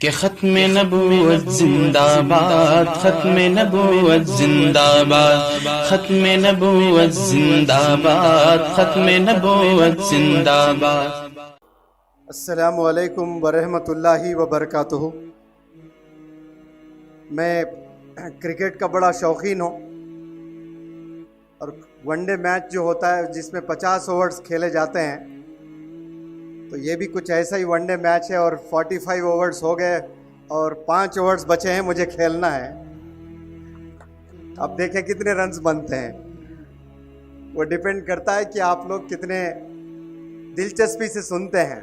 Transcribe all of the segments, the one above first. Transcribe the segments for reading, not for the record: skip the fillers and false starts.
कि खत्म नबूवत जिंदाबाद, खत्म नबूवत जिंदाबाद, खत्म नबूवत जिंदाबाद, खत्म नबूवत जिंदाबाद। अस्सलामु अलैकुम वरहमतुल्लाहि वबरकातुहू। मैं क्रिकेट का बड़ा शौकीन हूँ और वनडे मैच जो होता है जिसमें 50 ओवर्स खेले जाते हैं, तो ये भी कुछ ऐसा ही वनडे मैच है और 45 ओवर्स हो गए और 5 ओवर्स बचे हैं, मुझे खेलना है। अब देखें कितने रन्स बनते हैं, वो डिपेंड करता है कि आप लोग कितने दिलचस्पी से सुनते हैं।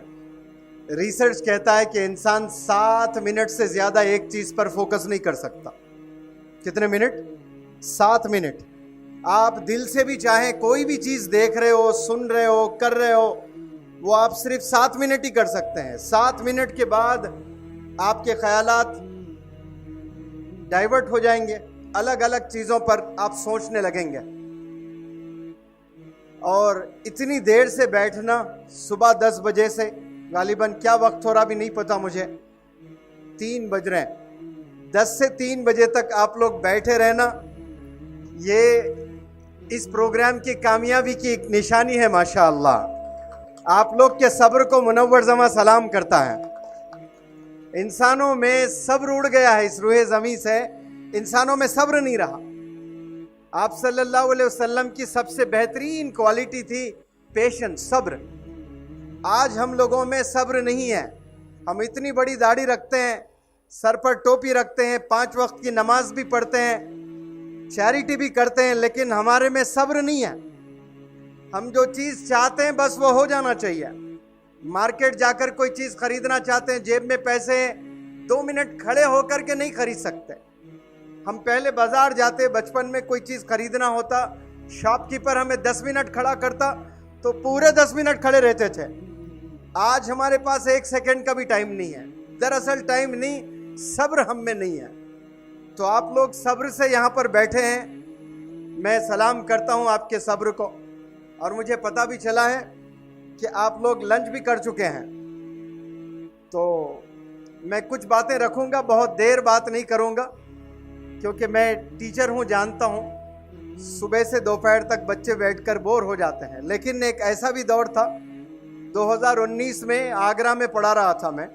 रिसर्च कहता है कि इंसान 7 मिनट से ज़्यादा एक चीज़ पर फोकस नहीं कर सकता। कितने मिनट? 7 मिनट। आप दिल से भी चाहें कोई भी चीज़ देख रहे हो, सुन रहे हो, कर रहे हो, वो आप सिर्फ 7 मिनट ही कर सकते हैं। 7 मिनट के बाद आपके ख्यालात डाइवर्ट हो जाएंगे, अलग अलग चीज़ों पर आप सोचने लगेंगे। और इतनी देर से बैठना, सुबह 10 बजे से, गालिबन क्या वक्त हो रहा भी नहीं पता मुझे, 3 बज रहे हैं, 10 से 3 बजे तक आप लोग बैठे रहना, ये इस प्रोग्राम की कामयाबी की एक निशानी है। माशाअल्लाह, आप लोग के सब्र को मुनव्वर जमा सलाम करता है। इंसानों में सब्र उड़ गया है, इस रूहे ज़मीं से इंसानों में सब्र नहीं रहा। आप सल्लल्लाहु अलैहि वसल्लम की सबसे बेहतरीन क्वालिटी थी पेशेंस, सब्र। आज हम लोगों में सब्र नहीं है। हम इतनी बड़ी दाढ़ी रखते हैं, सर पर टोपी रखते हैं, 5 वक्त की नमाज भी पढ़ते हैं, चैरिटी भी करते हैं, लेकिन हमारे में सब्र नहीं है। हम जो चीज़ चाहते हैं बस वो हो जाना चाहिए। मार्केट जाकर कोई चीज़ खरीदना चाहते हैं, जेब में पैसे, 2 मिनट खड़े होकर के नहीं खरीद सकते। हम पहले बाजार जाते, बचपन में कोई चीज़ खरीदना होता, शॉपकीपर हमें 10 मिनट खड़ा करता तो पूरे 10 मिनट खड़े रहते थे। आज हमारे पास 1 सेकंड का भी टाइम नहीं है। दरअसल टाइम नहीं, सब्र हम में नहीं है। तो आप लोग सब्र से यहाँ पर बैठे हैं, मैं सलाम करता हूँ आपके सब्र को। और मुझे पता भी चला है कि आप लोग लंच भी कर चुके हैं। तो मैं कुछ बातें रखूँगा, बहुत देर बात नहीं करूँगा, क्योंकि मैं टीचर हूँ, जानता हूँ सुबह से दोपहर तक बच्चे बैठकर बोर हो जाते हैं। लेकिन एक ऐसा भी दौर था, 2019 में आगरा में पढ़ा रहा था मैं,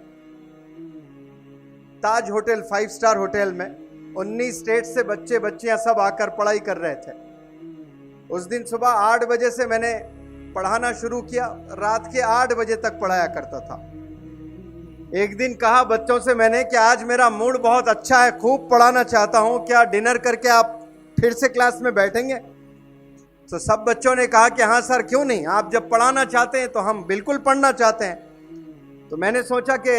ताज होटल 5 स्टार होटल में। 19 स्टेट से बच्चे बच्चियां सब आकर पढ़ाई कर रहे थे। उस दिन सुबह 8 बजे से मैंने पढ़ाना शुरू किया, रात के 8 बजे तक पढ़ाया करता था। एक दिन कहा बच्चों से मैंने कि आज मेरा मूड बहुत अच्छा है, खूब पढ़ाना चाहता हूँ, क्या डिनर करके आप फिर से क्लास में बैठेंगे? तो सब बच्चों ने कहा कि हाँ सर, क्यों नहीं, आप जब पढ़ाना चाहते हैं तो हम बिल्कुल पढ़ना चाहते हैं। तो मैंने सोचा कि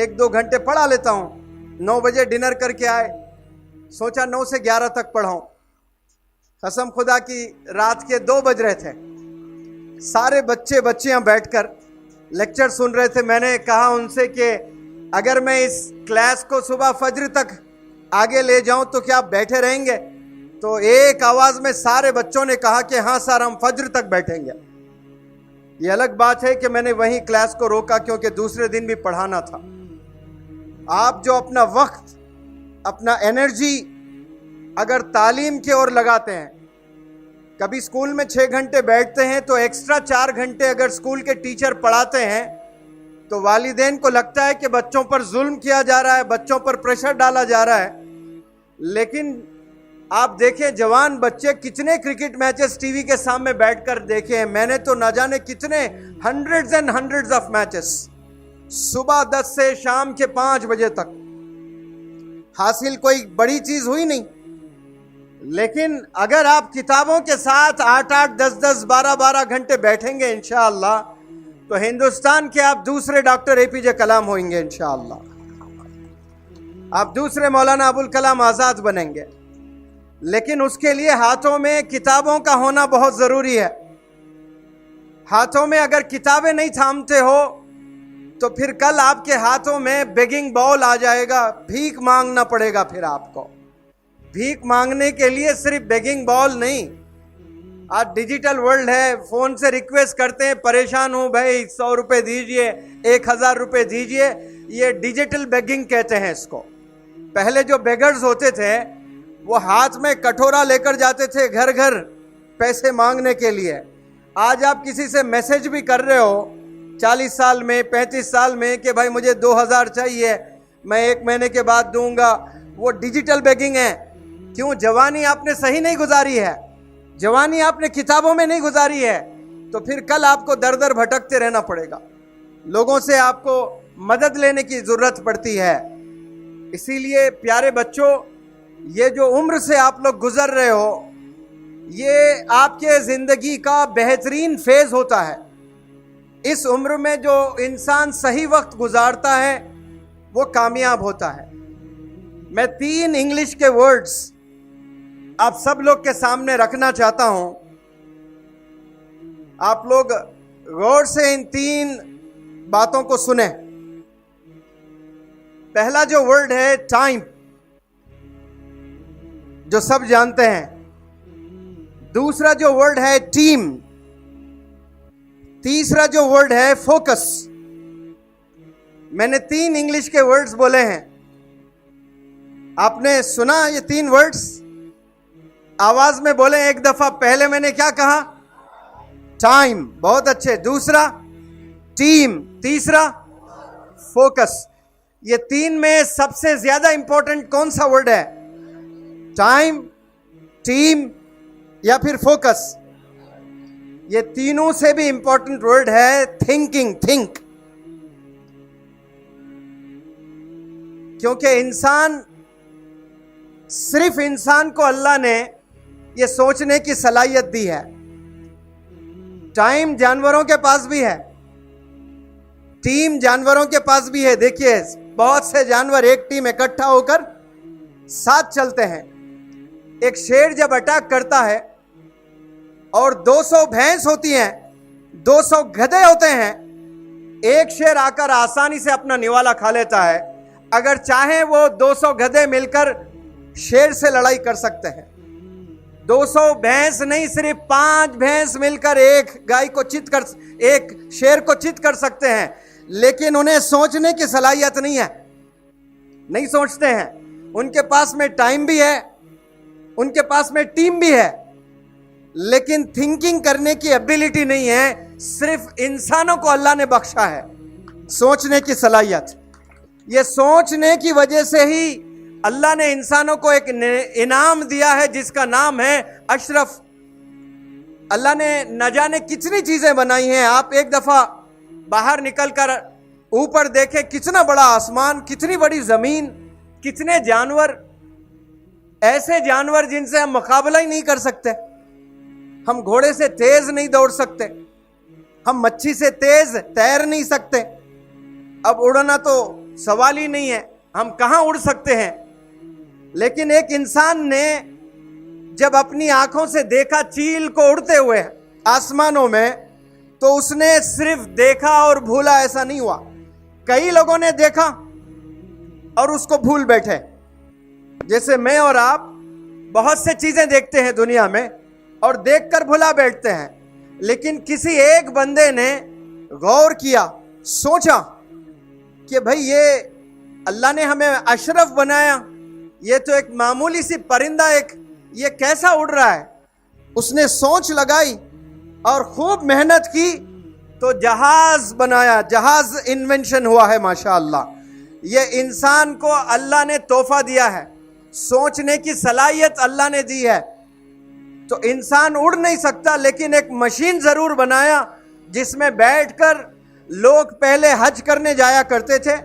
1-2 घंटे पढ़ा लेता हूँ। 9 बजे डिनर करके आए, सोचा 9 से 11 तक पढ़ाऊँ। कसम खुदा की रात के 2 बज रहे थे, सारे बच्चे बच्चियां बैठकर लेक्चर सुन रहे थे। मैंने कहा उनसे कि अगर मैं इस क्लास को सुबह फज्र तक आगे ले जाऊं तो क्या आप बैठे रहेंगे? तो एक आवाज़ में सारे बच्चों ने कहा कि हाँ सर, हम फज्र तक बैठेंगे। ये अलग बात है कि मैंने वहीं क्लास को रोका, क्योंकि दूसरे दिन भी पढ़ाना था। आप जो अपना वक्त, अपना एनर्जी अगर तालीम की ओर लगाते हैं, कभी स्कूल में 6 घंटे बैठते हैं तो एक्स्ट्रा 4 घंटे अगर स्कूल के टीचर पढ़ाते हैं तो वालिदैन को लगता है कि बच्चों पर जुल्म किया जा रहा है, बच्चों पर प्रेशर डाला जा रहा है। लेकिन आप देखें, जवान बच्चे कितने क्रिकेट मैचेस टीवी के सामने बैठकर देखे हैं। मैंने तो ना जाने कितने hundreds and hundreds of matches, सुबह 10 से शाम के 5 बजे तक। हासिल कोई बड़ी चीज हुई नहीं, लेकिन अगर आप किताबों के साथ 8-8, 10-10, 12-12 घंटे बैठेंगे इंशाअल्लाह, तो हिंदुस्तान के आप दूसरे डॉक्टर APJ कलाम होंगे इंशाअल्लाह। आप दूसरे मौलाना अबुल कलाम आज़ाद बनेंगे। लेकिन उसके लिए हाथों में किताबों का होना बहुत ज़रूरी है। हाथों में अगर किताबें नहीं थामते हो तो फिर कल आपके हाथों में बेगिंग बॉल आ जाएगा, भीख मांगना पड़ेगा। फिर आपको भीख मांगने के लिए सिर्फ बेगिंग बॉल नहीं, आज डिजिटल वर्ल्ड है, फोन से रिक्वेस्ट करते हैं, परेशान हूं भाई 100 रुपए दीजिए, 1000 रुपए दीजिए। ये डिजिटल बेगिंग कहते हैं इसको। पहले जो बेगर्स होते थे वो हाथ में कटोरा लेकर जाते थे घर घर पैसे मांगने के लिए। आज आप किसी से मैसेज भी कर रहे हो 40 साल में 35 साल में कि भाई मुझे 2000 चाहिए, मैं 1 महीने के बाद दूंगा, वो डिजिटल बेगिंग है। क्यों? जवानी आपने सही नहीं गुजारी है, जवानी आपने किताबों में नहीं गुजारी है, तो फिर कल आपको दर दर भटकते रहना पड़ेगा, लोगों से आपको मदद लेने की जरूरत पड़ती है। इसीलिए प्यारे बच्चों, ये जो उम्र से आप लोग गुजर रहे हो, ये आपके जिंदगी का बेहतरीन फेज होता है। इस उम्र में जो इंसान सही वक्त गुजारता है वो कामयाब होता है। मैं 3 इंग्लिश के वर्ड्स आप सब लोग के सामने रखना चाहता हूं। आप लोग गौर से इन 3 बातों को सुने। पहला जो वर्ड है टाइम, जो सब जानते हैं। दूसरा जो वर्ड है टीम। तीसरा जो वर्ड है फोकस। मैंने 3 इंग्लिश के वर्ड्स बोले हैं, आपने सुना ये 3 वर्ड्स? आवाज में बोले एक दफा। पहले मैंने क्या कहा? टाइम, बहुत अच्छे। दूसरा टीम, तीसरा फोकस। ये 3 में सबसे ज्यादा इंपॉर्टेंट कौन सा वर्ड है? टाइम, टीम या फिर फोकस? ये तीनों से भी इंपॉर्टेंट वर्ड है थिंकिंग, थिंक। क्योंकि सिर्फ इंसान को अल्लाह ने ये सोचने की सलाहियत दी है। टाइम जानवरों के पास भी है, टीम जानवरों के पास भी है। देखिए, बहुत से जानवर एक टीम इकट्ठा होकर साथ चलते हैं। एक शेर जब अटैक करता है और 200 भैंस होती हैं, 200 गधे होते हैं, एक शेर आकर आसानी से अपना निवाला खा लेता है। अगर चाहे वो 200 गधे मिलकर शेर से लड़ाई कर सकते हैं। 200 भैंस नहीं, सिर्फ 5 भैंस मिलकर एक शेर को चित कर सकते हैं। लेकिन उन्हें सोचने की सलाहियत नहीं है, नहीं सोचते हैं। उनके पास में टाइम भी है, उनके पास में टीम भी है, लेकिन थिंकिंग करने की एबिलिटी नहीं है। सिर्फ इंसानों को अल्लाह ने बख्शा है सोचने की सलाहियत। ये सोचने की वजह से ही अल्लाह ने इंसानों को एक इनाम दिया है जिसका नाम है अशरफ। अल्लाह ने न जाने कितनी चीजें बनाई हैं। आप एक दफा बाहर निकलकर ऊपर देखें, कितना बड़ा आसमान, कितनी बड़ी जमीन, कितने जानवर, ऐसे जानवर जिनसे हम मुकाबला ही नहीं कर सकते। हम घोड़े से तेज नहीं दौड़ सकते, हम मच्छी से तेज तैर नहीं सकते। अब उड़ना तो सवाल ही नहीं है, हम कहां उड़ सकते हैं। लेकिन एक इंसान ने जब अपनी आंखों से देखा चील को उड़ते हुए आसमानों में, तो उसने सिर्फ देखा और भूला, ऐसा नहीं हुआ। कई लोगों ने देखा और उसको भूल बैठे। जैसे मैं और आप बहुत से चीजें देखते हैं दुनिया में और देखकर भुला बैठते हैं। लेकिन किसी एक बंदे ने गौर किया, सोचा कि भाई ये अल्लाह ने हमें अशरफ बनाया, ये तो एक मामूली सी परिंदा, ये कैसा उड़ रहा है। उसने सोच लगाई और खूब मेहनत की तो जहाज बनाया, जहाज इन्वेंशन हुआ है। माशाअल्लाह, ये इंसान को अल्लाह ने तोहफा दिया है, सोचने की सलाहियत अल्लाह ने दी है। तो इंसान उड़ नहीं सकता, लेकिन एक मशीन जरूर बनाया जिसमें बैठकर लोग पहले हज करने जाया करते थे।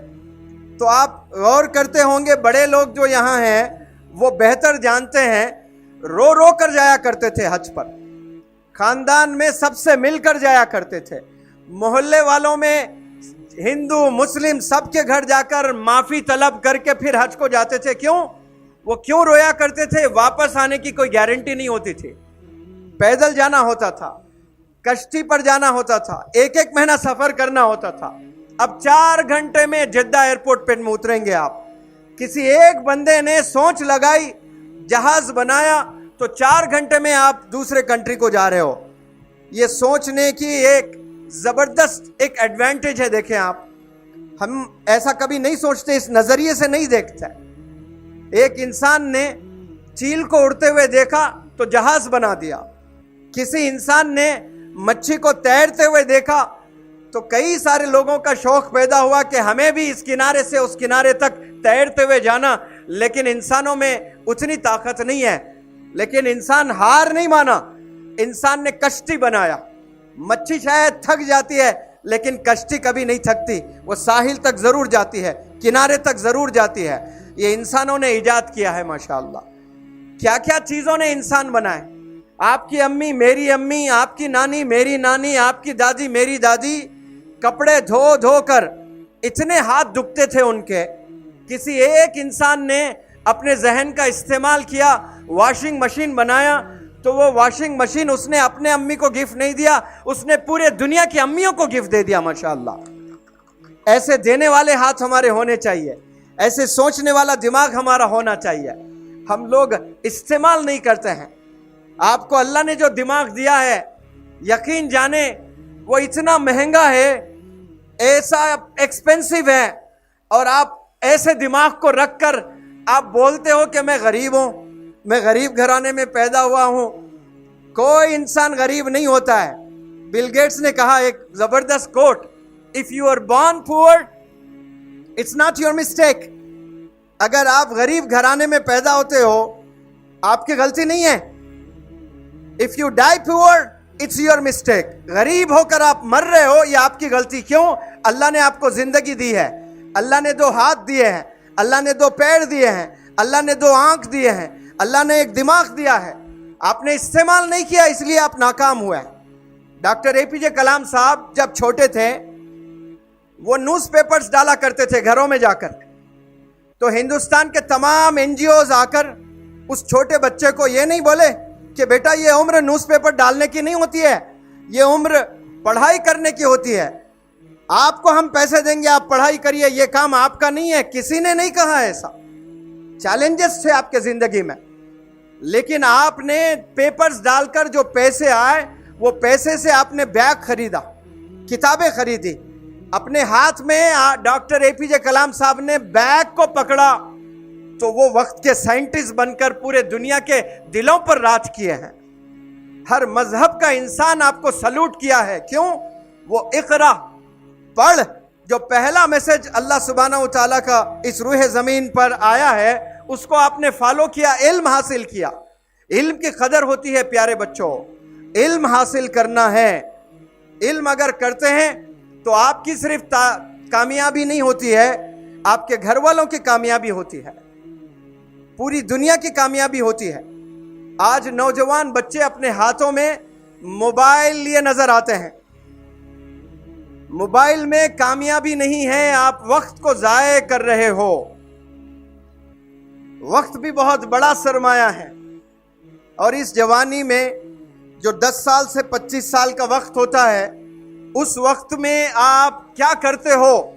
तो आप गौर करते होंगे, बड़े लोग जो यहाँ हैं वो बेहतर जानते हैं, रो रो कर जाया करते थे हज पर। खानदान में सबसे मिलकर जाया करते थे। मोहल्ले वालों में हिंदू मुस्लिम सबके घर जाकर माफी तलब करके फिर हज को जाते थे। क्यों? वो क्यों रोया करते थे? वापस आने की कोई गारंटी नहीं होती थी। पैदल जाना होता था, कश्ती पर जाना होता था, 1-1 महीना सफर करना होता था। अब 4 घंटे में जद्दा एयरपोर्ट पे में उतरेंगे आप। किसी एक बंदे ने सोच लगाई, जहाज बनाया, तो 4 घंटे में आप दूसरे कंट्री को जा रहे हो। ये सोचने की एक जबरदस्त एक एडवांटेज है। देखें आप, हम ऐसा कभी नहीं सोचते, इस नजरिए से नहीं देखते। एक इंसान ने चील को उड़ते हुए देखा तो जहाज बना दिया, किसी इंसान ने मच्छी को तैरते हुए देखा तो कई सारे लोगों का शौक पैदा हुआ कि हमें भी इस किनारे से उस किनारे तक तैरते हुए जाना, लेकिन इंसानों में उतनी ताकत नहीं है। लेकिन इंसान हार नहीं माना, इंसान ने कश्ती बनाया। मच्छी शायद थक जाती है लेकिन कश्ती कभी नहीं थकती, वो साहिल तक जरूर जाती है, किनारे तक जरूर जाती है। ये इंसानों ने इजाद किया है माशाअल्लाह। क्या क्या चीजों ने इंसान बनाए। आपकी अम्मी मेरी अम्मी, आपकी नानी मेरी नानी, आपकी दादी मेरी दादी कपड़े धो धो कर इतने हाथ दुखते थे उनके। किसी एक इंसान ने अपने जहन का इस्तेमाल किया, वॉशिंग मशीन बनाया, तो वो वॉशिंग मशीन उसने अपने अम्मी को गिफ्ट नहीं दिया, उसने पूरे दुनिया की अम्मियों को गिफ्ट दे दिया माशाअल्लाह। ऐसे देने वाले हाथ हमारे होने चाहिए, ऐसे सोचने वाला दिमाग हमारा होना चाहिए। हम लोग इस्तेमाल नहीं करते हैं। आपको अल्लाह ने जो दिमाग दिया है, यकीन जाने वो इतना महंगा है, ऐसा एक्सपेंसिव है, और आप ऐसे दिमाग को रखकर आप बोलते हो कि मैं गरीब हूं, मैं गरीब घराने में पैदा हुआ हूं। कोई इंसान गरीब नहीं होता है। बिल गेट्स ने कहा एक जबरदस्त quote, if you are born poor it's not your mistake. अगर आप गरीब घराने में पैदा होते हो, आपकी गलती नहीं है। If you die poor it's your mistake. गरीब होकर आप मर रहे हो, ये आपकी गलती। क्यों? अल्लाह ने आपको जिंदगी दी है, अल्लाह ने 2 हाथ दिए हैं, अल्लाह ने 2 पैर दिए हैं, अल्लाह ने 2 आंख दिए हैं, अल्लाह ने एक दिमाग दिया है। आपने इस्तेमाल नहीं किया, इसलिए आप नाकाम हुए हैं। डॉक्टर एपीजे कलाम साहब जब छोटे थे, वो न्यूज़पेपर्स डाला करते थे घरों में जाकर। तो हिंदुस्तान के तमाम एनजीओज आकर उस छोटे बच्चे को ये नहीं बोले कि बेटा ये उम्र न्यूज़पेपर डालने की नहीं होती है, ये उम्र पढ़ाई करने की होती है। आपको हम पैसे देंगे, आप पढ़ाई करिए, ये काम आपका नहीं है। किसी ने नहीं कहा ऐसा। चैलेंजेस थे आपके जिंदगी में, लेकिन आपने पेपर्स डालकर जो पैसे आए, वो पैसे से आपने बैग खरीदा, किताबें खरीदी। अपने हाथ में डॉक्टर एपीजे कलाम साहब ने बैग को पकड़ा तो वो वक्त के साइंटिस्ट बनकर पूरे दुनिया के दिलों पर राज किए हैं। हर मजहब का इंसान आपको सल्यूट किया है। क्यों? वो इकरा पढ़, जो पहला मैसेज अल्लाह सुब्हानहू तआला का इस रूह ज़मीन पर आया है, उसको आपने फॉलो किया, इल्म हासिल किया। इल्म की कदर होती है प्यारे बच्चों, इल्म हासिल करना है। इल्म अगर करते हैं तो आपकी सिर्फ कामयाबी नहीं होती है, आपके घर वालों की कामयाबी होती है, पूरी दुनिया की कामयाबी होती है। आज नौजवान बच्चे अपने हाथों में मोबाइल लिए नजर आते हैं। मोबाइल में कामयाबी नहीं है, आप वक्त को जाये कर रहे हो। वक्त भी बहुत बड़ा सरमाया है, और इस जवानी में जो 10 साल से 25 साल का वक्त होता है, उस वक्त में आप क्या करते हो,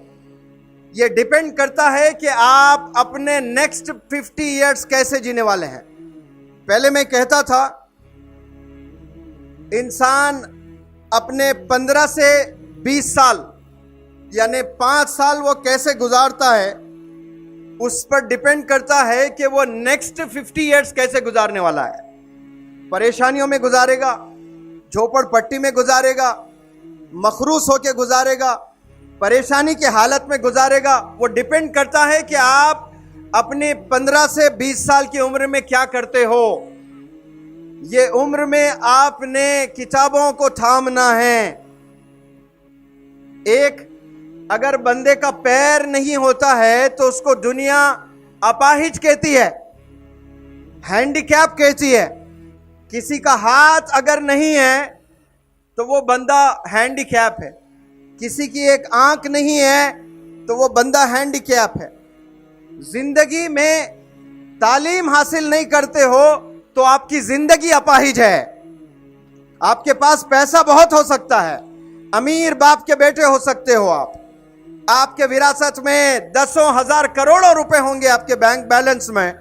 ये डिपेंड करता है कि आप अपने नेक्स्ट 50 इयर्स कैसे जीने वाले हैं। पहले मैं कहता था इंसान अपने 15 से 20 साल यानी 5 साल वो कैसे गुजारता है, उस पर डिपेंड करता है कि वो नेक्स्ट 50 इयर्स कैसे गुजारने वाला है। परेशानियों में गुजारेगा, झोपड़पट्टी में गुजारेगा, मखरूस होके गुजारेगा, परेशानी की हालत में गुजारेगा। वो डिपेंड करता है कि आप अपने 15 से 20 साल की उम्र में क्या करते हो। ये उम्र में आपने किताबों को थामना है। एक अगर बंदे का पैर नहीं होता है तो उसको दुनिया अपाहिज कहती है, हैंडीकैप कहती है। किसी का हाथ अगर नहीं है तो वो बंदा हैंडीकैप है, किसी की एक आंख नहीं है तो वो बंदा हैंडीकैप है। जिंदगी में तालीम हासिल नहीं करते हो तो आपकी जिंदगी अपाहिज है। आपके पास पैसा बहुत हो सकता है, अमीर बाप के बेटे हो सकते हो आप, आपके विरासत में 10,000 करोड़ों रुपए होंगे आपके बैंक बैलेंस में,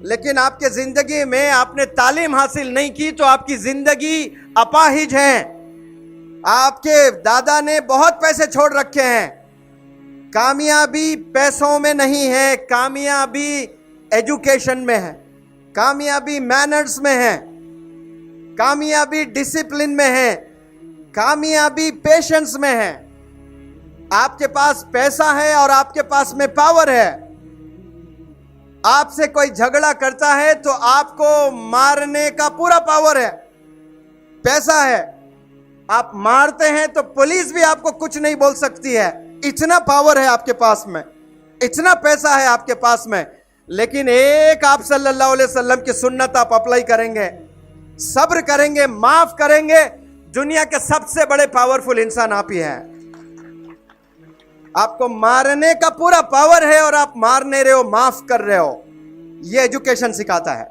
लेकिन आपके जिंदगी में आपने तालीम हासिल नहीं की तो आपकी जिंदगी अपाहिज है। आपके दादा ने बहुत पैसे छोड़ रखे हैं, कामयाबी पैसों में नहीं है, कामयाबी एजुकेशन में है, कामयाबी मैनर्स में है, कामयाबी डिसिप्लिन में है, कामयाबी पेशेंस में है। आपके पास पैसा है और आपके पास में पावर है। आपसे कोई झगड़ा करता है तो आपको मारने का पूरा पावर है, पैसा है। आप मारते हैं तो पुलिस भी आपको कुछ नहीं बोल सकती है, इतना पावर है आपके पास में, इतना पैसा है आपके पास में। लेकिन एक आप सल्लल्लाहु अलैहि वसल्लम की सुन्नत आप अप्लाई करेंगे, सब्र करेंगे, माफ करेंगे, दुनिया के सबसे बड़े पावरफुल इंसान आप ही हैं। आपको मारने का पूरा पावर है और आप मार नहीं रहे हो, माफ कर रहे हो। यह एजुकेशन सिखाता है।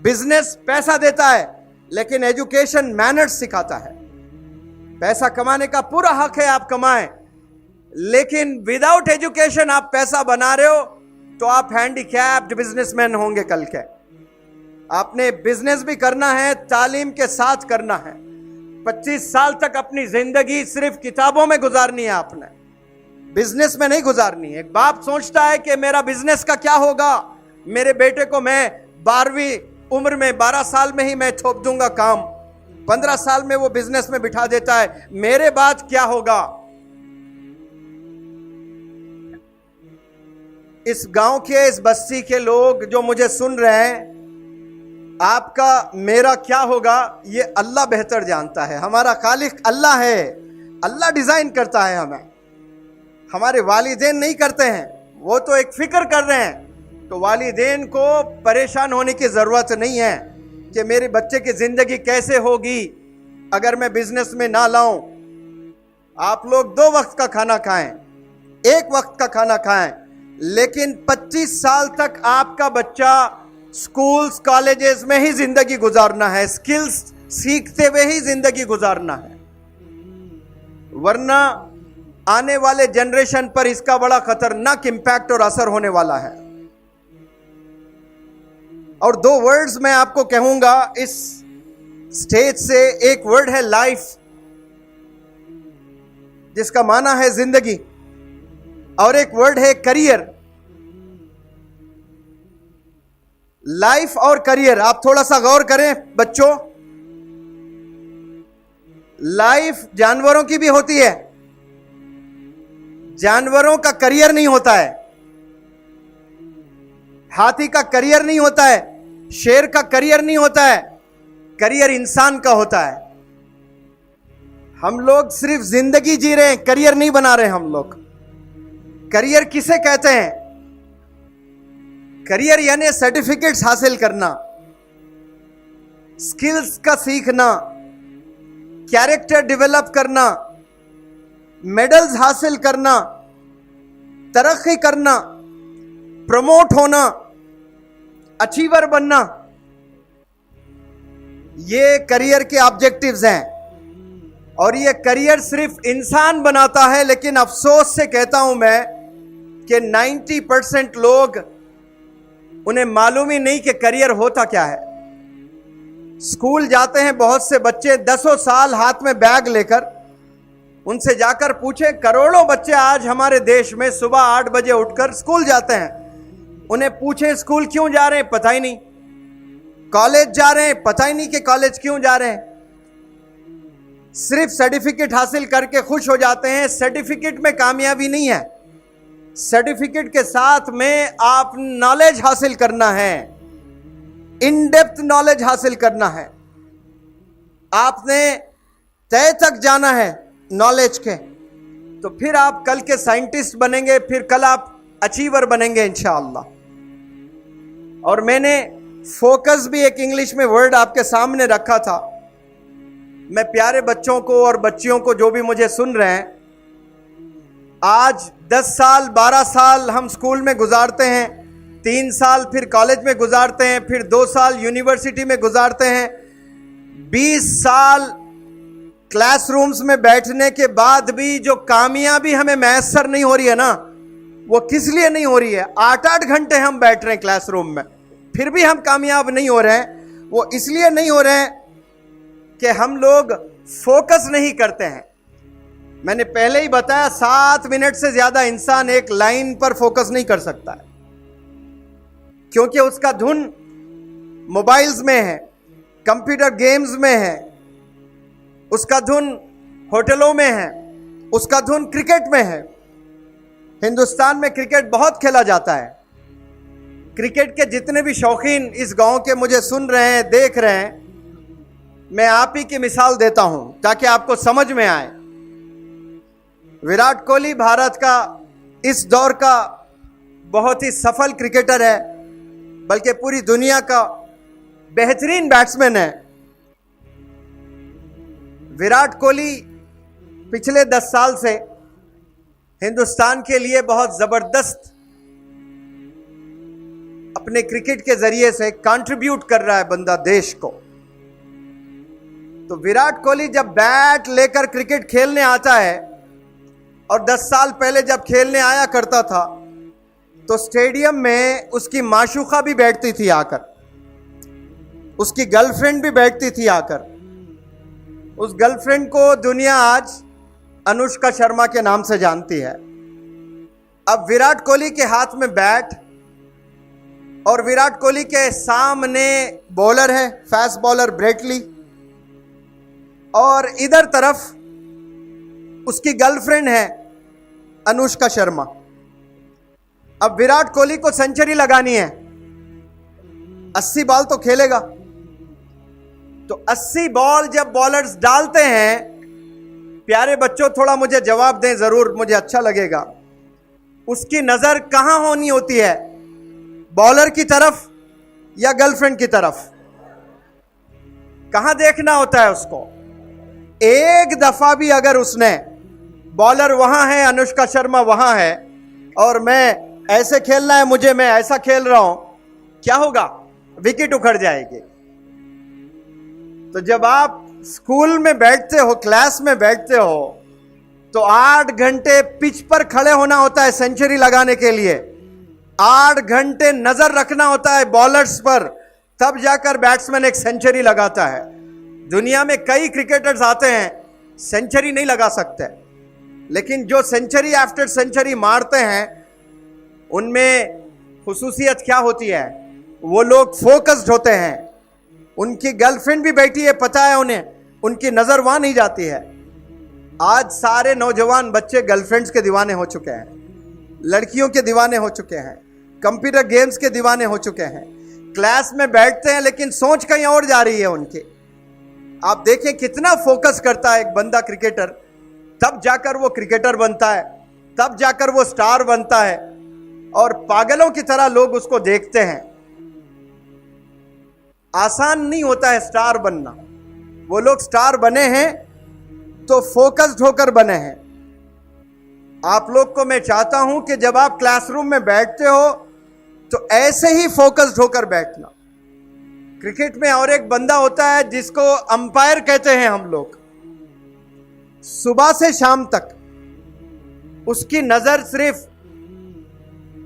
बिजनेस पैसा देता है लेकिन एजुकेशन मैनर्स सिखाता है। पैसा कमाने का पूरा हक है, आप कमाएं, लेकिन विदाउट एजुकेशन आप पैसा बना रहे हो तो आप हैंडीकैप्ड बिजनेसमैन होंगे कल के। आपने बिजनेस भी करना है, तालीम के साथ करना है। 25 साल तक अपनी जिंदगी सिर्फ किताबों में गुजारनी है, आपने बिजनेस में नहीं गुजारनी है। एक बाप सोचता है कि मेरा बिजनेस का क्या होगा, मेरे बेटे को मैं 12वीं उम्र में 12 साल में ही मैं थोप दूंगा काम, 15 साल में वो बिजनेस में बिठा देता है, मेरे बाद क्या होगा। इस गांव के, इस बस्ती के लोग जो मुझे सुन रहे हैं, आपका मेरा क्या होगा ये अल्लाह बेहतर जानता है। हमारा खालिक अल्लाह है, अल्लाह डिजाइन करता है हमें, हमारे वालिदैन नहीं करते हैं। वो तो एक फिक्र कर रहे हैं, तो वालिदैन को परेशान होने की जरूरत नहीं है कि मेरे बच्चे की जिंदगी कैसे होगी अगर मैं बिजनेस में ना लाऊं। आप लोग 2 वक्त का खाना खाएं, 1 वक्त का खाना खाएं, लेकिन 25 साल तक आपका बच्चा स्कूल्स कॉलेजेस में ही जिंदगी गुजारना है, स्किल्स सीखते हुए ही जिंदगी गुजारना है, वरना आने वाले जनरेशन पर इसका बड़ा खतरनाक इंपैक्ट और असर होने वाला है। और 2 वर्ड्स मैं आपको कहूंगा इस स्टेज से। एक वर्ड है लाइफ, जिसका माना है जिंदगी, और एक वर्ड है करियर। लाइफ और करियर, आप थोड़ा सा गौर करें बच्चों। लाइफ जानवरों की भी होती है, जानवरों का करियर नहीं होता है, हाथी का करियर नहीं होता है, शेर का करियर नहीं होता है, करियर इंसान का होता है। हम लोग सिर्फ जिंदगी जी रहे हैं, करियर नहीं बना रहे हम लोग। करियर किसे कहते हैं? करियर यानी सर्टिफिकेट्स हासिल करना, स्किल्स का सीखना, कैरेक्टर डेवलप करना, मेडल्स हासिल करना, तरक्की करना, प्रमोट होना, अचीवर बनना, ये करियर के ऑब्जेक्टिव्स हैं। और ये करियर सिर्फ इंसान बनाता है, लेकिन अफसोस से कहता हूं मैं कि 90% लोग, उन्हें मालूम ही नहीं कि करियर होता क्या है। स्कूल जाते हैं बहुत से बच्चे 10 साल हाथ में बैग लेकर, उनसे जाकर पूछे, करोड़ों बच्चे आज हमारे देश में सुबह 8 बजे उठकर स्कूल जाते हैं, उन्हें पूछे स्कूल क्यों जा रहे हैं, पता ही नहीं। कॉलेज जा रहे हैं, पता ही नहीं कि कॉलेज क्यों जा रहे हैं। सिर्फ सर्टिफिकेट हासिल करके खुश हो जाते हैं। सर्टिफिकेट में कामयाबी नहीं है, सर्टिफिकेट के साथ में आप नॉलेज हासिल करना है, इन डेप्थ नॉलेज हासिल करना है। आपने तय तक जाना है नॉलेज के, तो फिर आप कल के साइंटिस्ट बनेंगे, फिर कल आप अचीवर बनेंगे इंशाअल्लाह। और मैंने फोकस भी एक इंग्लिश में वर्ड आपके सामने रखा था। मैं प्यारे बच्चों को और बच्चियों को जो भी मुझे सुन रहे हैं, आज 10 साल 12 साल हम स्कूल में गुजारते हैं, 3 साल फिर कॉलेज में गुजारते हैं, फिर 2 साल यूनिवर्सिटी में गुजारते हैं, 20 साल क्लासरूम्स में बैठने के बाद भी जो कामयाबी हमें मैसर नहीं हो रही है ना, वो किस लिए नहीं हो रही है? 8-8 घंटे हम बैठ रहे हैं क्लासरूम में, फिर भी हम कामयाब नहीं हो रहे हैं। वो इसलिए नहीं हो रहे हैं कि हम लोग फोकस नहीं करते हैं। मैंने पहले ही बताया 7 मिनट से ज्यादा इंसान एक लाइन पर फोकस नहीं कर सकता है, क्योंकि उसका धुन मोबाइल्स में है, कंप्यूटर गेम्स में है, उसका धुन होटलों में है, उसका धुन क्रिकेट में है। हिंदुस्तान में क्रिकेट बहुत खेला जाता है। क्रिकेट के जितने भी शौकीन इस गांव के मुझे सुन रहे हैं, देख रहे हैं, मैं आप ही की मिसाल देता हूं ताकि आपको समझ में आए। विराट कोहली भारत का इस दौर का बहुत ही सफल क्रिकेटर है, बल्कि पूरी दुनिया का बेहतरीन बैट्समैन है। विराट कोहली पिछले 10 साल से हिंदुस्तान के लिए बहुत जबरदस्त अपने क्रिकेट के जरिए से कंट्रीब्यूट कर रहा है बंदा देश को। तो विराट कोहली जब बैट लेकर क्रिकेट खेलने आता है, और 10 साल पहले जब खेलने आया करता था, तो स्टेडियम में उसकी माशूका भी बैठती थी आकर, उसकी गर्लफ्रेंड भी बैठती थी आकर। उस गर्लफ्रेंड को दुनिया आज अनुष्का शर्मा के नाम से जानती है। अब विराट कोहली के हाथ में बैट, और विराट कोहली के सामने बॉलर है, फास्ट बॉलर ब्रेटली, और इधर तरफ उसकी गर्लफ्रेंड है अनुष्का शर्मा। अब विराट कोहली को सेंचुरी लगानी है, 80 बॉल तो खेलेगा। तो 80 बॉल जब बॉलर्स डालते हैं, प्यारे बच्चों थोड़ा मुझे जवाब दें जरूर, मुझे अच्छा लगेगा। उसकी नजर कहां होनी होती है, बॉलर की तरफ या गर्लफ्रेंड की तरफ? कहां देखना होता है उसको? एक दफा भी अगर उसने, बॉलर वहां है, अनुष्का शर्मा वहां है, और मैं ऐसे खेलना है मुझे, मैं ऐसा खेल रहा हूं, क्या होगा? विकेट उखड़ जाएगी। तो जब आप स्कूल में बैठते हो, क्लास में बैठते हो, तो 8 घंटे पिच पर खड़े होना होता है सेंचुरी लगाने के लिए। 8 घंटे नजर रखना होता है बॉलर्स पर, तब जाकर बैट्समैन एक सेंचुरी लगाता है। दुनिया में कई क्रिकेटर्स आते हैं, सेंचुरी नहीं लगा सकते, लेकिन जो सेंचुरी आफ्टर सेंचुरी मारते हैं, उनमें खुसूसियत क्या होती है? वो लोग फोकस्ड होते हैं। उनकी गर्लफ्रेंड भी बैठी है, पता है उन्हें, उनकी नजर वहां नहीं जाती है। आज सारे नौजवान बच्चे गर्लफ्रेंड्स के दीवाने हो चुके हैं, लड़कियों के दीवाने हो चुके हैं, कंप्यूटर गेम्स के दीवाने हो चुके हैं। क्लास में बैठते हैं लेकिन सोच कहीं और जा रही है उनकी। आप देखें कितना फोकस करता है एक बंदा क्रिकेटर, तब जाकर वो क्रिकेटर बनता है, तब जाकर वो स्टार बनता है, और पागलों की तरह लोग उसको देखते हैं। आसान नहीं होता है स्टार बनना। वो लोग स्टार बने हैं तो फोकस्ड होकर बने हैं। आप लोग को मैं चाहता हूं कि जब आप क्लासरूम में बैठते हो तो ऐसे ही फोकस्ड होकर बैठना। क्रिकेट में और एक बंदा होता है जिसको अंपायर कहते हैं हम लोग। सुबह से शाम तक उसकी नजर सिर्फ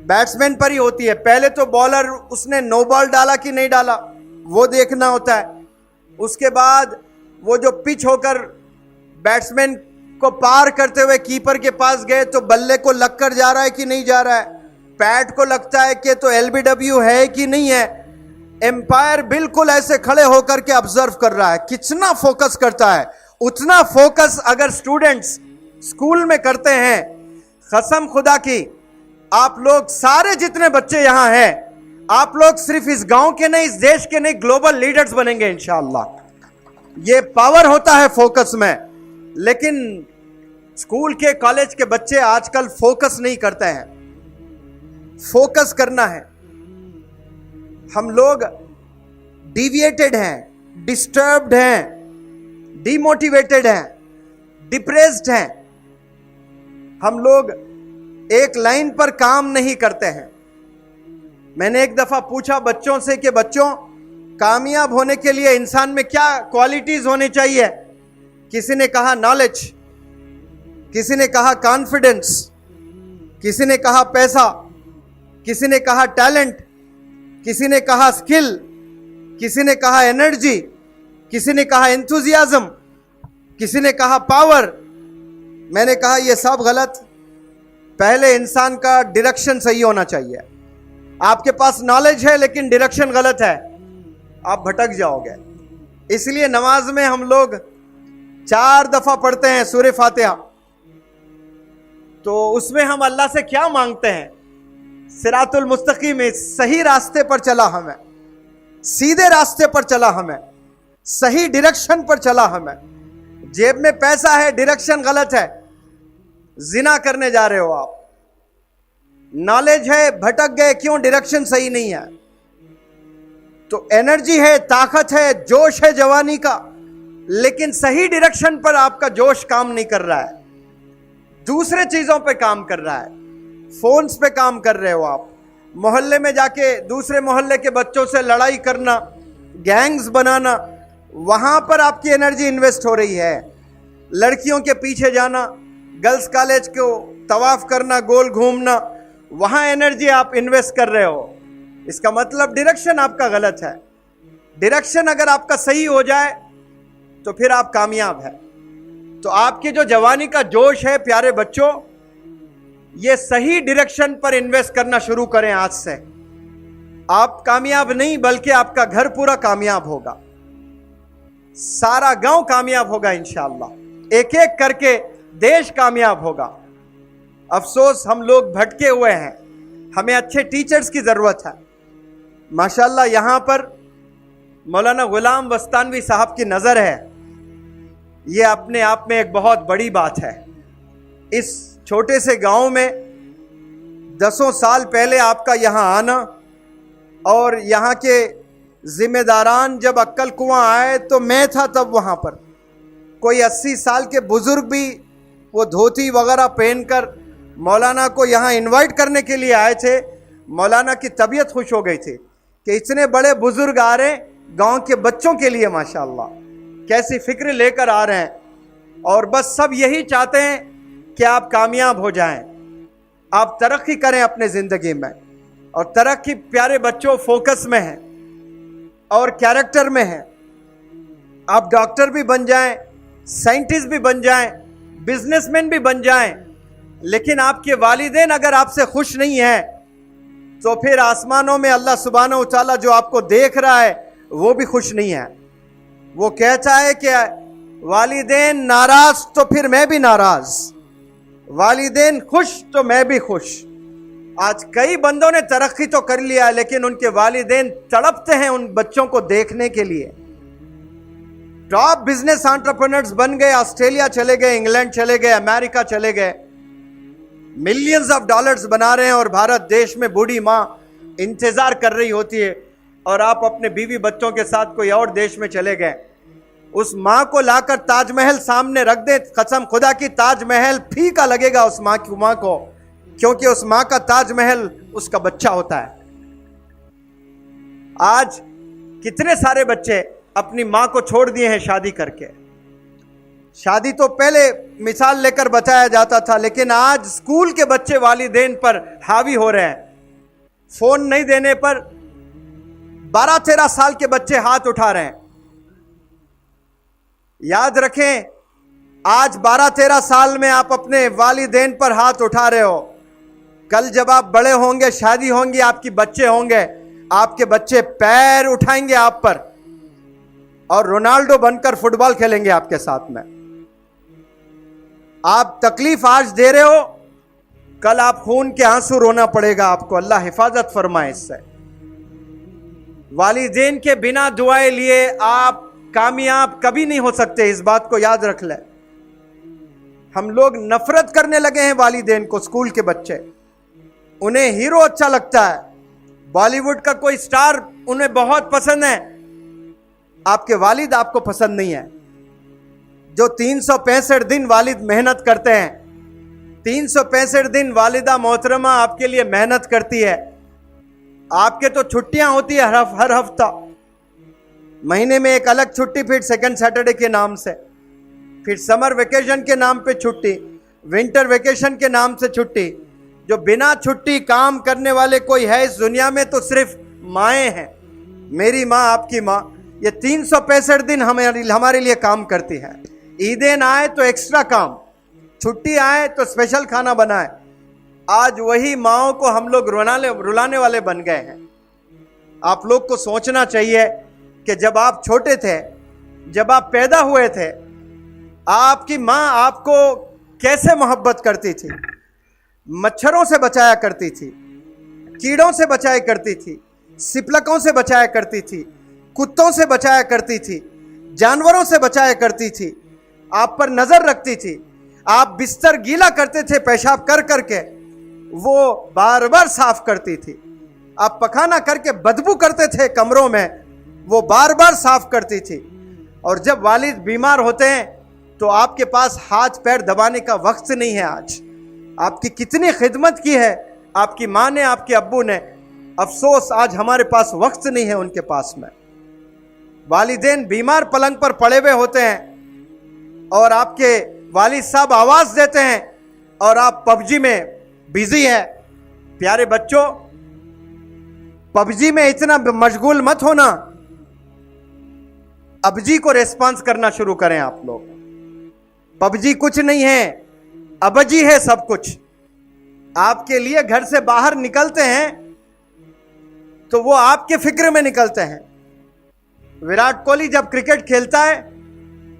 बैट्समैन पर ही होती है। पहले तो बॉलर उसने नो बॉल डाला कि नहीं डाला, वो देखना होता है। उसके बाद वो जो पिच होकर बैट्समैन को पार करते हुए कीपर के पास गए तो बल्ले को लगकर जा रहा है कि नहीं जा रहा है, पैड को लगता है कि तो एलबीडब्ल्यू है कि नहीं है। एम्पायर बिल्कुल ऐसे खड़े होकर के ऑब्जर्व कर रहा है, कितना फोकस करता है। उतना फोकस अगर स्टूडेंट्स स्कूल में करते हैं, कसम खुदा की, आप लोग सारे जितने बच्चे यहां हैं, आप लोग सिर्फ इस गांव के नहीं, इस देश के नहीं, ग्लोबल लीडर्स बनेंगे इंशाअल्लाह। ये पावर होता है फोकस में। लेकिन स्कूल के, कॉलेज के बच्चे आजकल फोकस नहीं करते हैं। फोकस करना है। हम लोग डिविएटेड हैं, डिस्टर्ब्ड हैं, डिमोटिवेटेड हैं, डिप्रेस्ड हैं। हम लोग एक लाइन पर काम नहीं करते हैं। मैंने एक दफा पूछा बच्चों से कि बच्चों, कामयाब होने के लिए इंसान में क्या क्वालिटीज होनी चाहिए? किसी ने कहा नॉलेज, किसी ने कहा कॉन्फिडेंस, किसी ने कहा पैसा, किसी ने कहा टैलेंट, किसी ने कहा स्किल, किसी ने कहा एनर्जी, किसी ने कहा एंथुजियाज्म, किसी ने कहा पावर, मैंने कहा ये सब गलत। पहले इंसान का डायरेक्शन सही होना चाहिए। आपके पास नॉलेज है लेकिन डायरेक्शन गलत है, आप भटक जाओगे। इसलिए नमाज में हम लोग 4 दफा पढ़ते हैं सूरह फातिहा। तो उसमें हम अल्लाह से क्या मांगते हैं? सिरातुल मुस्तकीम, सही रास्ते पर चला हमें, सीधे रास्ते पर चला हमें, सही डायरेक्शन पर चला हमें। जेब में पैसा है, डायरेक्शन गलत है, जिना करने जा रहे हो आप। नॉलेज है, भटक गए, क्यों? डायरेक्शन सही नहीं है। तो एनर्जी है, ताकत है, जोश है जवानी का, लेकिन सही डायरेक्शन पर आपका जोश काम नहीं कर रहा है, दूसरे चीजों पे काम कर रहा है। फोन्स पे काम कर रहे हो आप, मोहल्ले में जाके दूसरे मोहल्ले के बच्चों से लड़ाई करना, गैंग्स बनाना, वहां पर आपकी एनर्जी इन्वेस्ट हो रही है। लड़कियों के पीछे जाना, गर्ल्स कॉलेज को तवाफ करना, गोल घूमना, वहां एनर्जी आप इन्वेस्ट कर रहे हो। इसका मतलब डायरेक्शन आपका गलत है। डायरेक्शन अगर आपका सही हो जाए तो फिर आप कामयाब है। तो आपकी जो जवानी का जोश है प्यारे बच्चों, ये सही डायरेक्शन पर इन्वेस्ट करना शुरू करें आज से। आप कामयाब नहीं बल्कि आपका घर पूरा कामयाब होगा, सारा गांव कामयाब होगा इंशाअल्लाह, एक एक करके देश कामयाब होगा। अफसोस हम लोग भटके हुए हैं, हमें अच्छे टीचर्स की जरूरत है। माशाअल्लाह यहां पर मौलाना गुलाम बस्तानवी साहब की नजर है, ये अपने आप में एक बहुत बड़ी बात है। इस छोटे से गांव में 10 साल पहले आपका यहां आना, और यहां के जिम्मेदारान जब अक्कल कुआं आए तो मैं था तब वहां पर। कोई 80 साल के बुजुर्ग भी वो धोती वगैरह पहनकर मौलाना को यहाँ इनवाइट करने के लिए आए थे। मौलाना की तबीयत खुश हो गई थी कि इतने बड़े बुजुर्ग आ रहे हैं गांव के बच्चों के लिए, माशाअल्लाह कैसी फिक्र लेकर आ रहे हैं। और बस सब यही चाहते हैं कि आप कामयाब हो जाएं, आप तरक्की करें अपने ज़िंदगी में। और तरक्की प्यारे बच्चों फोकस में है और कैरेक्टर में है। आप डॉक्टर भी बन जाएं, साइंटिस्ट भी बन जाएं, बिजनेसमैन भी बन जाएं, लेकिन आपके वालिदैन अगर आपसे खुश नहीं है तो फिर आसमानों में अल्लाह सुब्हानहू तआला जो आपको देख रहा है वो भी खुश नहीं है। वो कहता है कि वालिदैन नाराज तो फिर मैं भी नाराज, वालिदैन खुश तो मैं भी खुश। आज कई बंदों ने तरक्की तो कर लिया लेकिन उनके वालिदैन तड़पते हैं उन बच्चों को देखने के लिए। टॉप बिजनेस एंटरप्रेन्योर्स बन गए, ऑस्ट्रेलिया चले गए, इंग्लैंड चले गए, अमेरिका चले गए, मिलियंस ऑफ डॉलर्स बना रहे हैं, और भारत देश में बूढ़ी माँ इंतजार कर रही होती है और आप अपने बीवी बच्चों के साथ कोई और देश में चले गए। उस माँ को लाकर ताजमहल सामने रख दे, कसम खुदा की ताजमहल फीका लगेगा उस माँ को, क्योंकि उस माँ का ताजमहल उसका बच्चा होता है। आज कितने सारे बच्चे अपनी माँ को छोड़ दिए हैं शादी करके। शादी तो पहले मिसाल लेकर बताया जाता था, लेकिन आज स्कूल के बच्चे वालिदैन पर हावी हो रहे हैं। फोन नहीं देने पर 12-13 साल के बच्चे हाथ उठा रहे हैं। याद रखें, आज 12-13 साल में आप अपने वालिदैन पर हाथ उठा रहे हो, कल जब आप बड़े होंगे, शादी होंगी, आपके बच्चे होंगे, आपके बच्चे पैर उठाएंगे आप पर और रोनाल्डो बनकर फुटबॉल खेलेंगे आपके साथ में। आप तकलीफ आज दे रहे हो, कल आप खून के आंसू रोना पड़ेगा आपको। अल्लाह हिफाजत फरमाए इससे। वालिदैन के बिना दुआएं लिए आप कामयाब कभी नहीं हो सकते, इस बात को याद रख ले। हम लोग नफरत करने लगे हैं वालिदैन को। स्कूल के बच्चे, उन्हें हीरो अच्छा लगता है, बॉलीवुड का कोई स्टार उन्हें बहुत पसंद है, आपके वालिद आपको पसंद नहीं है। जो 365 दिन वालिद मेहनत करते हैं, 365 दिन वालिदा मोहतरमा आपके लिए मेहनत करती है। आपके तो छुट्टियां होती है हर हफ्ता, महीने में एक अलग छुट्टी, फिर सेकंड सैटरडे के नाम से, फिर समर वेकेशन के नाम पे छुट्टी, विंटर वेकेशन के नाम से छुट्टी। जो बिना छुट्टी काम करने वाले कोई है इस दुनिया में तो सिर्फ माएँ हैं। मेरी माँ, आपकी माँ, ये 365 दिन हमारे लिए काम करती है। ईदें आए तो एक्स्ट्रा काम, छुट्टी आए तो स्पेशल खाना बनाए। आज वही माओं को हम लोग रुलाने वाले बन गए हैं। आप लोग को सोचना चाहिए कि जब आप छोटे थे, जब आप पैदा हुए थे, आपकी माँ आपको कैसे मोहब्बत करती थी, मच्छरों से बचाया करती थी, कीड़ों से बचाया करती थी, सिपलकों से बचाया करती थी, कुत्तों से बचाया करती थी, जानवरों से बचाया करती थी, आप पर नजर रखती थी। आप बिस्तर गीला करते थे पेशाब कर करके, वो बार बार साफ करती थी। आप पखाना करके बदबू करते थे कमरों में, वो बार बार साफ करती थी। और जब वालिद बीमार होते हैं तो आपके पास हाथ पैर दबाने का वक्त नहीं है। आज आपकी कितनी खिदमत की है आपकी माँ ने, आपके अब्बू ने, अफसोस आज हमारे पास वक्त नहीं है उनके पास में। वालिदैन बीमार पलंग पर पड़े हुए होते हैं और आपके वालिद साहब आवाज देते हैं और आप पबजी में बिजी है। प्यारे बच्चों, पबजी में इतना मशगूल मत होना, अबजी को रेस्पॉन्स करना शुरू करें आप लोग। पबजी कुछ नहीं है, अबजी है सब कुछ। आपके लिए घर से बाहर निकलते हैं तो वो आपके फिक्र में निकलते हैं। विराट कोहली जब क्रिकेट खेलता है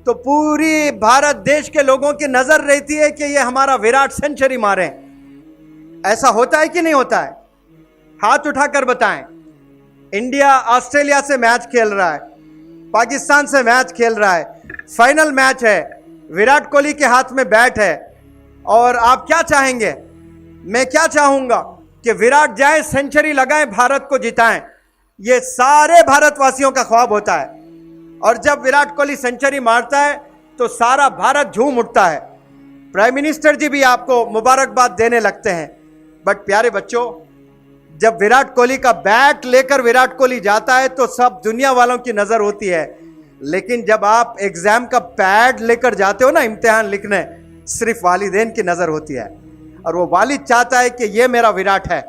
तो पूरी भारत देश के लोगों की नजर रहती है कि ये हमारा विराट सेंचुरी मारे। ऐसा होता है कि नहीं होता है? हाथ उठाकर बताएं। इंडिया ऑस्ट्रेलिया से मैच खेल रहा है, पाकिस्तान से मैच खेल रहा है, फाइनल मैच है, विराट कोहली के हाथ में बैट है और आप क्या चाहेंगे? मैं क्या चाहूंगा कि विराट जाए, सेंचुरी लगाएं, भारत को जिताएं। ये सारे भारतवासियों का ख्वाब होता है। और जब विराट कोहली सेंचुरी मारता है तो सारा भारत झूम उठता है। प्राइम मिनिस्टर जी भी आपको मुबारकबाद देने लगते हैं। बट प्यारे बच्चों, जब विराट कोहली का बैट लेकर विराट कोहली जाता है तो सब दुनिया वालों की नजर होती है। लेकिन जब आप एग्जाम का पैड लेकर जाते हो ना इम्तिहान लिखने, सिर्फ वालिदैन की नजर होती है। और वो वालिद चाहता है कि ये मेरा विराट है,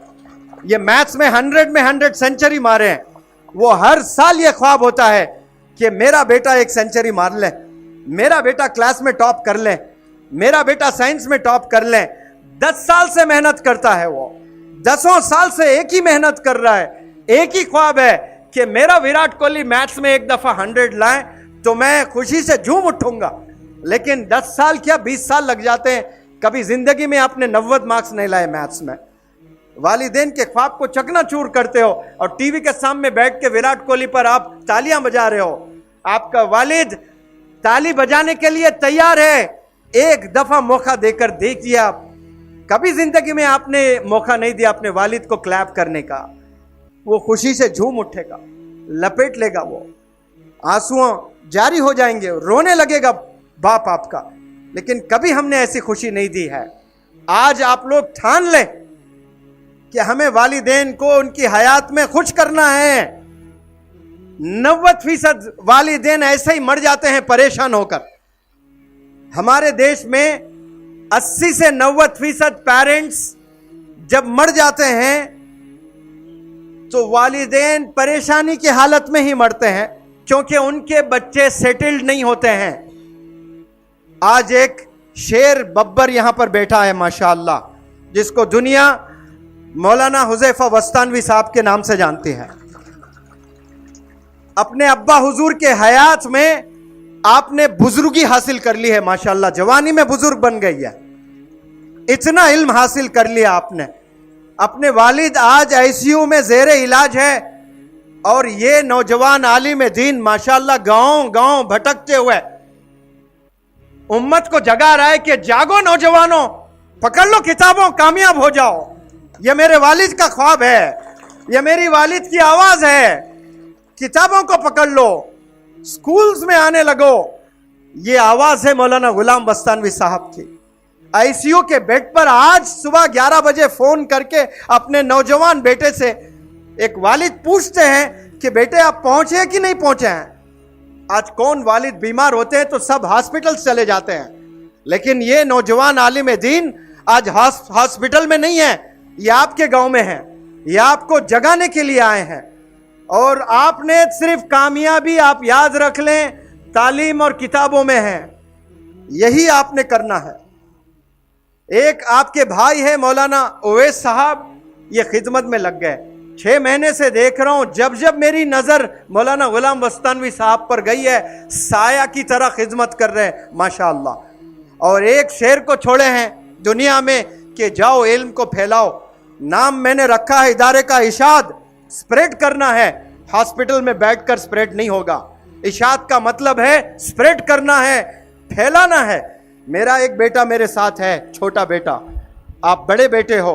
ये मैच में 100 में 100 सेंचुरी मारे हैं। वो हर साल ये ख्वाब होता है कि मेरा बेटा एक सेंचुरी मार ले, मेरा बेटा क्लास में टॉप कर ले, मेरा बेटा साइंस में टॉप कर ले। 10 साल से मेहनत करता है वो, 10 साल से एक ही मेहनत कर रहा है, एक ही ख्वाब है कि मेरा विराट कोहली मैच में एक दफा 100 लाए तो मैं खुशी से झूम उठूंगा। लेकिन 10 साल क्या 20 साल लग जाते हैं, कभी जिंदगी में आपने 90 मार्क्स नहीं लाए मैथ्स में। वालिदैन के ख्वाब को चकनाचूर करते हो और टीवी के सामने बैठ के विराट कोहली पर आप तालियां बजा रहे हो। आपका वालिद ताली बजाने के लिए तैयार है, एक दफा मौका देकर देखिए आप। कभी जिंदगी में आपने मौका नहीं दिया अपने वालिद को क्लैप करने का, वो खुशी से झूम उठेगा, लपेट लेगा, वो आंसुओं जारी हो जाएंगे, रोने लगेगा बाप आपका। लेकिन कभी हमने ऐसी खुशी नहीं दी है। आज आप लोग ठान लें कि हमें वालिदैन को उनकी हयात में खुश करना है। 90% वालिदैन ऐसे ही मर जाते हैं परेशान होकर। हमारे देश में 80 से 90% पेरेंट्स जब मर जाते हैं तो वालिदैन परेशानी की हालत में ही मरते हैं, क्योंकि उनके बच्चे सेटल्ड नहीं होते हैं। आज एक शेर बब्बर यहां पर बैठा है माशाअल्लाह, जिसको दुनिया मौलाना हुज़ैफा वस्तानवी साहब के नाम से जानती है। अपने अब्बा हुजूर के हयात में आपने बुजुर्गी हासिल कर ली है माशाअल्लाह, जवानी में बुजुर्ग बन गई है, इतना इल्म हासिल कर लिया आपने। अपने वालिद आज आईसीयू में ज़ेरे इलाज है और ये नौजवान आलिम दीन माशाअल्लाह गांव गांव भटकते हुए उम्मत को जगा रहा है कि जागो नौजवानों, पकड़ लो किताबों, कामयाब हो जाओ। ये मेरे वालिद का ख्वाब है, ये मेरी वालिद की आवाज है, किताबों को पकड़ लो, स्कूल्स में आने लगो। ये आवाज है मौलाना गुलाम वस्तानवी साहब की। आईसीयू के बेड पर आज सुबह 11 बजे फोन करके अपने नौजवान बेटे से एक वालिद पूछते हैं कि बेटे आप पहुंचे कि नहीं पहुंचे हैं। आज कौन वालिद बीमार होते हैं तो सब हॉस्पिटल चले जाते हैं, लेकिन ये नौजवान आलिम दीन आज हॉस्पिटल में नहीं है, ये आपके गांव में है, ये आपको जगाने के लिए आए हैं। और आपने सिर्फ कामयाबी आप याद रख लें तालीम और किताबों में है, यही आपने करना है। एक आपके भाई है मौलाना ओवैस साहब, ये खिदमत में लग गए। 6 महीने से देख रहा हूं, जब जब मेरी नजर मौलाना गुलाम वस्तानवी साहब पर गई है, साया की तरह खिदमत कर रहे हैं माशाअल्लाह। और एक शेर को छोड़े हैं दुनिया में कि जाओ इल्म को फैलाओ। नाम मैंने रखा है इदारे का इशाद, स्प्रेड करना है। हॉस्पिटल में बैठकर स्प्रेड नहीं होगा। इशाद का मतलब है स्प्रेड करना है, फैलाना है। मेरा एक बेटा मेरे साथ है, छोटा बेटा। आप बड़े बेटे हो,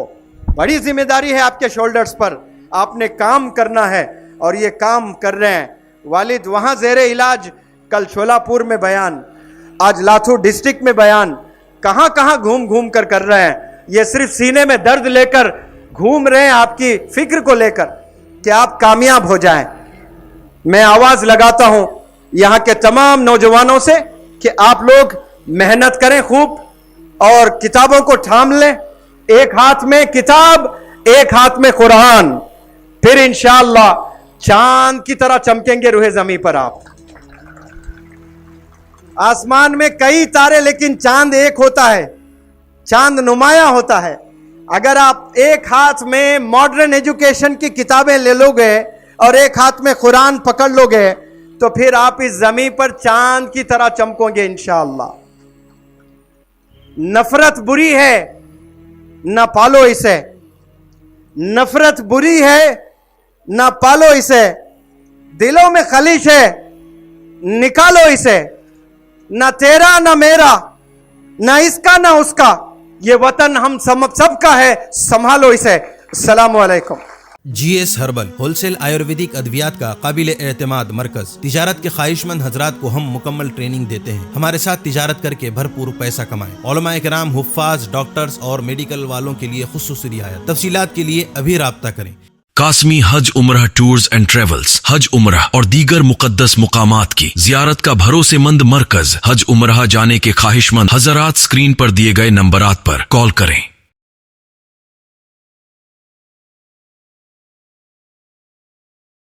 बड़ी जिम्मेदारी है आपके शोल्डर्स पर, आपने काम करना है और ये काम कर रहे हैं। वालिद वहां जेरे इलाज, कल शोलापुर में बयान, आज लाथूर डिस्ट्रिक्ट में बयान, कहां कहां घूम घूम कर रहे हैं। ये सिर्फ सीने में दर्द लेकर घूम रहे हैं, आपकी फिक्र को लेकर कि आप कामयाब हो जाएं। मैं आवाज लगाता हूं यहां के तमाम नौजवानों से कि आप लोग मेहनत करें खूब और किताबों को थाम लें। एक हाथ में किताब, एक हाथ में कुरान, फिर इंशाअल्लाह चांद की तरह चमकेंगे रूहे जमीन पर आप। आसमान में कई तारे, लेकिन चांद एक होता है, चांद नुमाया होता है। अगर आप एक हाथ में मॉडर्न एजुकेशन की किताबें ले लोगे और एक हाथ में कुरान पकड़ लोगे तो फिर आप इस जमीन पर चांद की तरह चमकोगे इंशाअल्लाह। नफरत बुरी है, ना पालो इसे। नफरत बुरी है, ना पालो इसे। दिलों में खलीश है, निकालो इसे। ना तेरा ना मेरा, ना इसका ना उसका, ये वतन हम सबका है, संभालो इसे। अस्सलाम वालेकुम। GS हर्बल होलसेल आयुर्वेदिक अद्वियात का काबिल एतमाद मरकज। तिजारत के ख्वाहिशमंद हजरात को हम मुकम्मल ट्रेनिंग देते हैं। हमारे साथ तिजारत करके भरपूर पैसा कमाएं। उलमाए किराम, हुफ्फाज, डॉक्टर्स और मेडिकल वालों के लिए खुसूसी रियायत। तफसीलात के लिए अभी राब्ता करें। कासमी हज उम्रह टूर्स एंड ट्रेवल्स, हज उम्रह और दीगर मुकद्दस मुकामात की जियारत का भरोसेमंद मरकज। हज उम्रह जाने के ख्वाहिशमंद हजरात स्क्रीन पर दिए गए नंबरात पर कॉल करें।